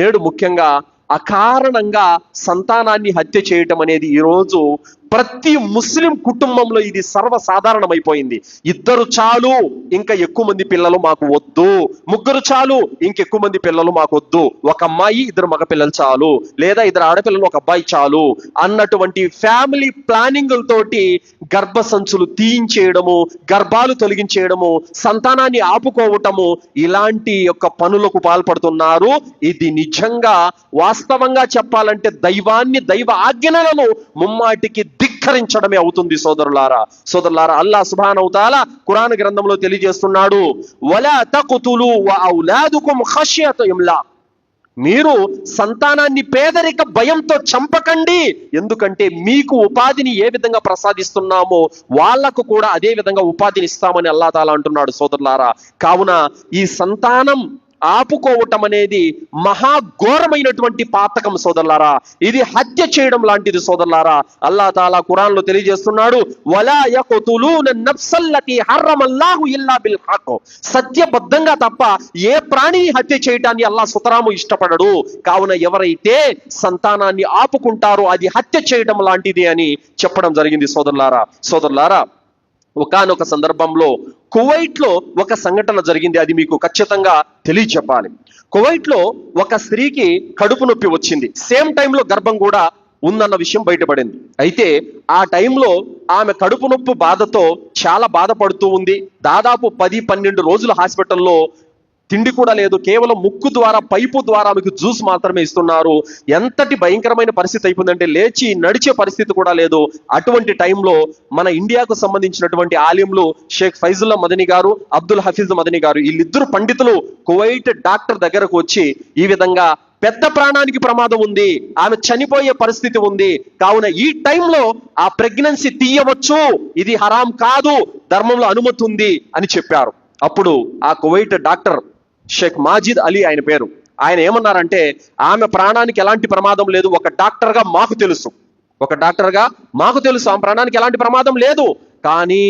నేడు ముఖ్యంగా అకారణంగా సంతానాన్ని హత్య చేయటం అనేది ఈరోజు ప్రతి ముస్లిం కుటుంబంలో ఇది సర్వసాధారణమైపోయింది. 2 చాలు, ఇంకా ఎక్కువ మంది పిల్లలు మాకు వద్దు, 3 చాలు, ఇంకెక్కువ మంది పిల్లలు మాకు వద్దు, 1 అమ్మాయి 2 మగ పిల్లలు చాలు, లేదా 2 ఆడపిల్లలు 1 అబ్బాయి చాలు అన్నటువంటి ఫ్యామిలీ ప్లానింగులతోటి గర్భసంచులు తీయించేయడము, గర్భాలు తొలగించేయడము, సంతానాన్ని ఆపుకోవటము, ఇలాంటి యొక్క పనులకు పాల్పడుతున్నారు. ఇది నిజంగా వాస్తవంగా చెప్పాలంటే దైవాన్ని, దైవ ఆజ్ఞలను ముమ్మాటికి ధిక్కరించడమే అవుతుంది. సోదరులారా అల్లాహ్ సుబ్హానహు తఆలా ఖురాన్ గ్రంథంలో తెలియజేస్తున్నాడు, వలా తఖ్తులు వఔలాదుకుం ఖశ్యత ఇమ్లాక్, మీరు సంతానాన్ని పేదరిక భయంతో చంపకండి, ఎందుకంటే మీకు ఉపాధిని ఏ విధంగా ప్రసాదిస్తున్నామో వాళ్లకు కూడా అదే విధంగా ఉపాధిని ఇస్తామని అల్లాహ్ తాలా అంటున్నాడు. సోదరులారా, కావున ఈ సంతానం ఆపుకోవటం అనేది మహాఘోరమైనటువంటి పాతకం సోదరులారా. ఇది హత్య చేయడం లాంటిది సోదరులారా. అల్లాహ్ తాలా ఖురాన్ లో తెలియజేస్తున్నాడు, వలా యఖ్తులూన నఫ్సల్లతి హర్రమల్లాహు ఇల్లా బిల్ హక్, సత్యబద్ధంగా తప్ప ఏ ప్రాణిని హత్య చేయటాన్ని అల్లాహ్ సుతరాము ఇష్టపడడు. కావున ఎవరైతే సంతానాన్ని ఆపుకుంటారో అది హత్య చేయడం లాంటిది అని చెప్పడం జరిగింది. సోదరులారా, ఒకానొక సందర్భంలో కువైట్ లో ఒక సంఘటన జరిగింది. అది మీకు ఖచ్చితంగా తెలియచెప్పాలి. కువైట్ లో ఒక స్త్రీకి కడుపు నొప్పి వచ్చింది. సేమ్ టైంలో గర్భం కూడా ఉందన్న విషయం బయటపడింది. అయితే ఆ టైంలో ఆమె కడుపు నొప్పి బాధతో చాలా బాధపడుతూ ఉంది. దాదాపు 10-12 రోజులు హాస్పిటల్లో తిండి కూడా లేదు. కేవలం ముక్కు ద్వారా, పైపు ద్వారా ఆమెకు జ్యూస్ మాత్రమే ఇస్తున్నారు. ఎంతటి భయంకరమైన పరిస్థితి అయిపోయిందంటే లేచి నడిచే పరిస్థితి కూడా లేదు. అటువంటి టైంలో మన ఇండియాకు సంబంధించినటువంటి ఆలింలు షేక్ ఫైజుల్లా మదనీ గారు, అబ్దుల్ హఫీజ్ మదనీ గారు, వీళ్ళిద్దరు పండితులు కువైట్ డాక్టర్ దగ్గరకు వచ్చి ఈ విధంగా పెద్ద ప్రాణానికి ప్రమాదం ఉంది, ఆమె చనిపోయే పరిస్థితి ఉంది, కావున ఈ టైంలో ఆ ప్రెగ్నెన్సీ తీయవచ్చు, ఇది హరాం కాదు, ధర్మంలో అనుమతి ఉంది అని చెప్పారు. అప్పుడు ఆ కువైట్ డాక్టర్ షేక్ మాజిద్ అలీ ఆయన పేరు, ఆయన ఏమన్నారంటే, ఆమె ప్రాణానికి ఎలాంటి ప్రమాదం లేదు, ఒక డాక్టర్గా మాకు తెలుసు, ఆమె ప్రాణానికి ఎలాంటి ప్రమాదం లేదు, కానీ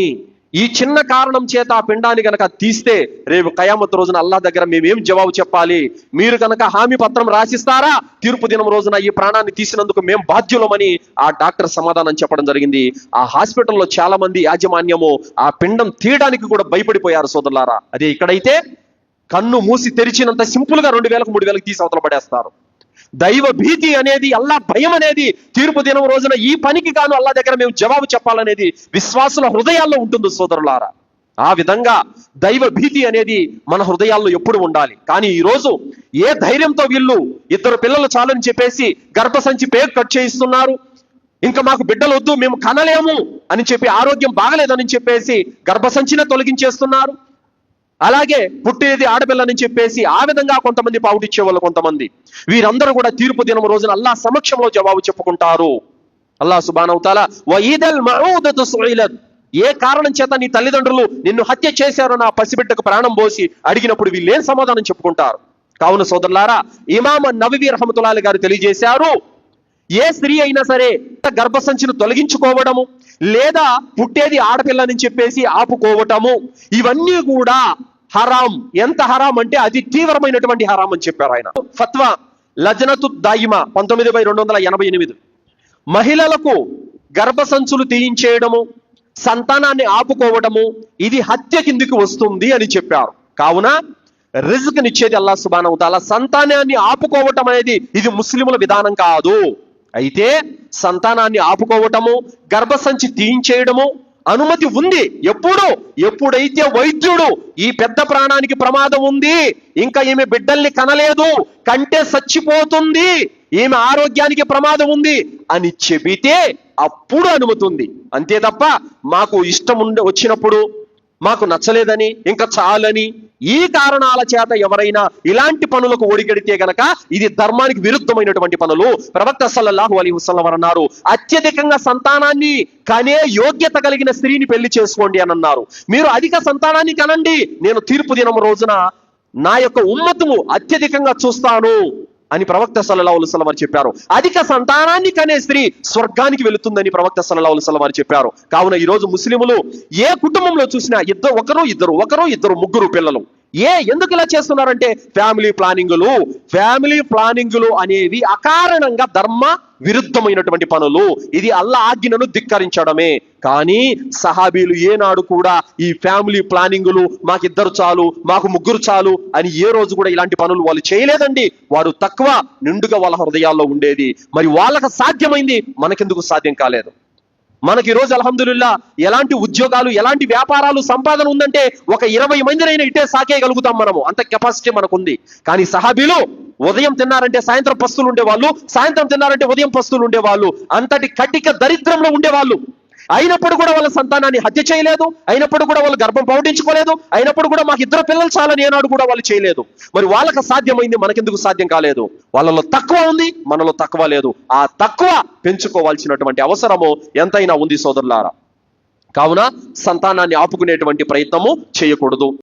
ఈ చిన్న కారణం చేత ఆ పిండాన్ని గనక తీస్తే రేపు కయామత్ రోజున అల్లాహ్ దగ్గర మేమేం జవాబు చెప్పాలి, మీరు కనుక హామీ పత్రం రాసిస్తారా, తీర్పు దినం రోజున ఈ ప్రాణాన్ని తీసినందుకు మేము బాధ్యులమని ఆ డాక్టర్ సమాధానం చెప్పడం జరిగింది. ఆ హాస్పిటల్లో చాలా మంది యాజమాన్యము ఆ పిండం తీయడానికి కూడా భయపడిపోయారు సోదరులారా. అదే ఇక్కడైతే కన్ను మూసి తెరిచినంత సింపుల్ గా 2000-3000 తీసి అవతల పడేస్తారు. దైవ భీతి అనేది, అల్లాహ్ భయం అనేది తీర్పు దినం రోజున ఈ పనికి గాను అల్లాహ్ దగ్గర మేము జవాబు చెప్పాలనేది విశ్వాసుల హృదయాల్లో ఉంటుంది సోదరులారా. ఆ విధంగా దైవ భీతి అనేది మన హృదయాల్లో ఎప్పుడు ఉండాలి. కానీ ఈ రోజు ఏ ధైర్యంతో వీళ్ళు 2 పిల్లలు చాలని చెప్పేసి గర్భసంచి పేరు కట్ చేయిస్తున్నారు, ఇంకా మాకు బిడ్డలు వద్దు, మేము కనలేము అని చెప్పి, ఆరోగ్యం బాగలేదని చెప్పేసి గర్భసంచినే తొలగించేస్తున్నారు. అలాగే పుట్టేది ఆడపిల్లని చెప్పేసి ఆ విధంగా కొంతమంది పావుటిచ్చే వాళ్ళు కొంతమంది. వీరందరూ కూడా తీర్పు దినం రోజున అల్లాహ్ సమక్షంలో జవాబు చెప్పుకుంటారు. అల్లాహ్ సుబ్హానహు తఆలా వఇదల్ మౌదతు సుఇలత్, ఏ కారణం చేత నీ తల్లిదండ్రులు నిన్ను హత్య చేశారో నా పసిబిడ్డకు ప్రాణం పోసి అడిగినప్పుడు వీళ్ళేం సమాధానం చెప్పుకుంటారు. కావున సోదరులారా, ఇమామ్ నవవి రహమతుల్లాహి గారు తెలియజేశారు, ఏ స్త్రీ అయినా సరే గర్భసంచిని తొలగించుకోవడము, లేదా పుట్టేది ఆడపిల్లని చెప్పేసి ఆపుకోవటము, ఇవన్నీ కూడా హరాం. ఎంత హరాం అంటే అది తీవ్రమైనటువంటి హరాం అని చెప్పారు ఆయన. ఫత్వా లజ్నతు దాయిమా 19/288, మహిళలకు గర్భసంచులు తీయించేయడము, సంతానాన్ని ఆపుకోవడము ఇది హత్య కిందికి వస్తుంది అని చెప్పారు. కావున రిజ్క్ నిచ్చేది అల్లాహ్ సుబ్హానహు తఆలా, సంతానాన్ని ఆపుకోవటం అనేది ఇది ముస్లిముల విధానం కాదు. అయితే సంతానాన్ని ఆపుకోవటము, గర్భసంచి తీయించేయడము అనుమతి ఉంది. ఎప్పుడైతే వైద్యుడు ఈ పెద్ద ప్రాణానికి ప్రమాదం ఉంది, ఇంకా ఈమె బిడ్డల్ని కనలేదు, కంటే చచ్చిపోతుంది, ఈమె ఆరోగ్యానికి ప్రమాదం ఉంది అని చెబితే అప్పుడు అనుమతి ఉంది. అంతే తప్ప మాకు ఇష్టం వచ్చినప్పుడు, మాకు నచ్చలేదని, ఇంకా చాలని ఈ కారణాల చేత ఎవరైనా ఇలాంటి పనులకు ఒడిగడితే గనక ఇది ధర్మానికి విరుద్ధమైనటువంటి పనులు. ప్రవక్త సల్లల్లాహు అలైహి వసల్లం అన్నారు, అత్యధికంగా సంతానాన్ని కనే యోగ్యత కలిగిన స్త్రీని పెళ్లి చేసుకోండి అని అన్నారు. మీరు అధిక సంతానాన్ని కనండి, నేను తీర్పు దినం రోజున నా యొక్క ఉమ్మతును అత్యధికంగా చూస్తాను అని ప్రవక్త సల్లల్లాహు అలైహి వసల్లం వారు చెప్పారు. అధిక సంతానాన్ని కనే స్త్రీ స్వర్గానికి వెళుతుందని ప్రవక్త సల్లల్లాహు అలైహి వసల్లం వారు చెప్పారు. కావున ఈ రోజు ముస్లిములు ఏ కుటుంబంలో చూసినా ఒకరు ఇద్దరు ముగ్గురు పిల్లలు, ఎందుకు ఇలా చేస్తున్నారంటే ఫ్యామిలీ ప్లానింగులు అనేవి అకారణంగా ధర్మ విరుద్ధమైనటువంటి పనులు. ఇది అల్లా ఆజ్ఞను ధిక్కరించడమే. కానీ సహాబీలు ఏనాడు కూడా ఈ ఫ్యామిలీ ప్లానింగులు, మాకిద్దరు చాలు, మాకు ముగ్గురు చాలు అని ఏ రోజు కూడా ఇలాంటి పనులు వాళ్ళు చేయలేదండి. వారు తక్కువ నిండుగా వాళ్ళ హృదయాల్లో ఉండేది. మరి వాళ్ళకి సాధ్యమైంది, మనకెందుకు సాధ్యం కాలేదు? మనకి ఈ రోజు అల్హమ్దులిల్లా ఎలాంటి ఉద్యోగాలు, ఎలాంటి వ్యాపారాలు, సంపాదన ఉందంటే ఒక 20 మందినైనా ఇట్టే సాకేయగలుగుతాం మనము, అంత కెపాసిటీ మనకుంది. కానీ సహాబీలు ఉదయం తిన్నారంటే సాయంత్రం పస్తులు ఉండేవాళ్ళు, సాయంత్రం తిన్నారంటే ఉదయం పస్తులు ఉండేవాళ్ళు. అంతటి కటిక దరిద్రంలో ఉండేవాళ్ళు. అయినప్పుడు కూడా వాళ్ళ సంతానాన్ని హత్య చేయలేదు, అయినప్పుడు కూడా వాళ్ళు గర్భం పౌడించుకోలేదు, అయినప్పుడు కూడా మాకు 2 పిల్లలు చాలని ఏనాడు కూడా వాళ్ళు చేయలేదు. మరి వాళ్ళకి సాధ్యమైంది, మనకెందుకు సాధ్యం కాలేదు? వాళ్ళలో తక్కువ ఉంది, మనలో తక్కువ లేదు. ఆ తక్కువ పెంచుకోవాల్సినటువంటి అవసరము ఎంతైనా ఉంది సోదరులారా. కావున సంతానాన్ని ఆపుకునేటువంటి ప్రయత్నము చేయకూడదు.